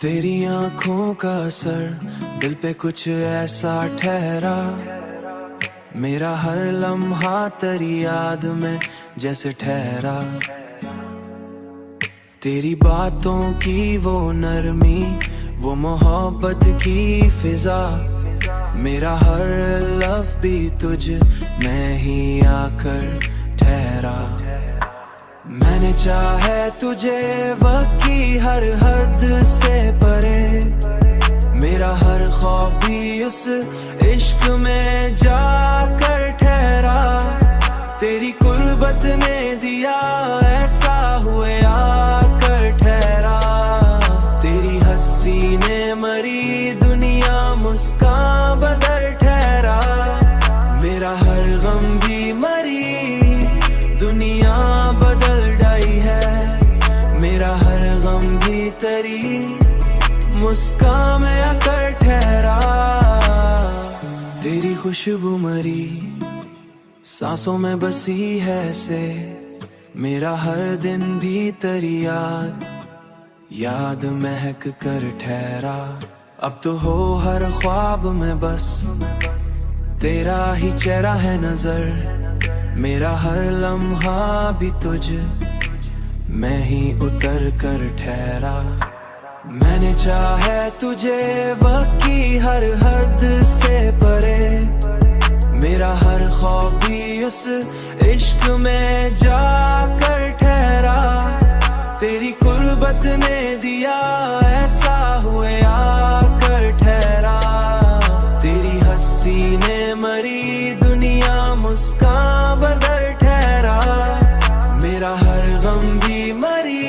तेरी आंखों का असर दिल पे कुछ ऐसा ठहरा, मेरा हर लम्हा तेरी याद में जैसे ठहरा। तेरी बातों की वो नरमी, वो मोहब्बत की फिजा, मेरा हर लफ्ज़ भी तुझ में ही आकर ठहरा। मैंने चाहे तुझे वक्त की हर हद से परे, मेरा हर खौफ भी उस इश्क में जाकर ठहरा। तेरी कुर्बत ने दिया ऐसा हुए आकर ठहरा। तेरी हंसी ने मरी दुनिया मुस्कान बदल ठहरा। मेरा हर गम भी मरी दुनिया बदल डाई है। मेरा हर गम भी तेरी मुस्कान में आकर ठहरा। तेरी खुशबू मरी सांसों में बसी है से, मेरा हर दिन भी तेरी याद महक कर ठहरा। अब तो हो हर ख्वाब में बस तेरा ही चेहरा है नजर, मेरा हर लम्हा भी तुझ मैं ही उतर कर ठहरा। मैंने चाहे तुझे वक्त की हर हद से परे, मेरा हर खौफ भी उस इश्क में जाकर ठहरा। तेरी कुर्बत ने दिया ऐसा हुए आकर ठहरा। तेरी हंसी ने मरी दुनिया मुस्कान बदल ठहरा। मेरा हर गम भी मरी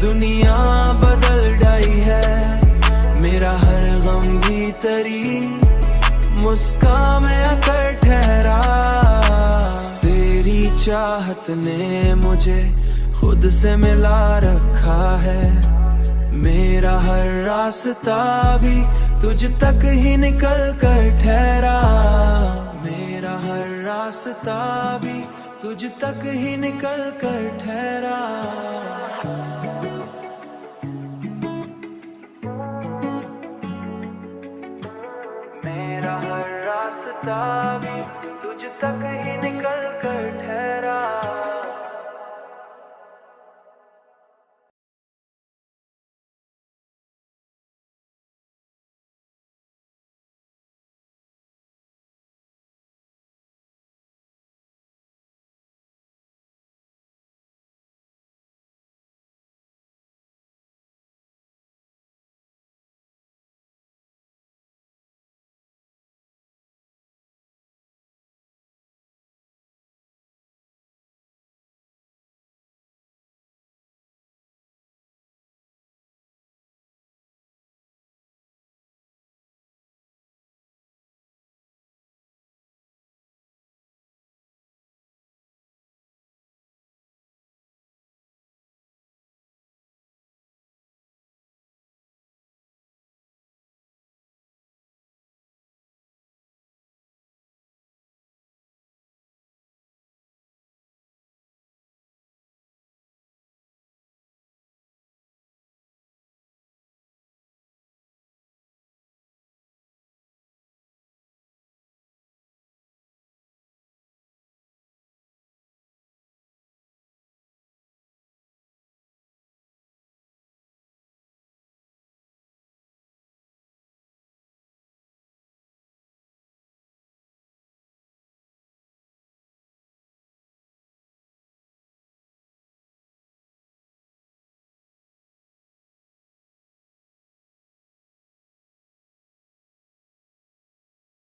दुनिया बदल डाई है। मेरा हर गम भी तेरी मुस्कान में आकर ठहरा। तेरी चाहत ने मुझे खुद से मिला रखा है, मेरा हर रास्ता भी तुझ तक ही निकल कर ठहरा। मेरा हर रास्ता भी तुझ तक ही निकल कर ठहरा। मेरा हर रास्ता भी तुझ तक ही निकल कर ठहरा।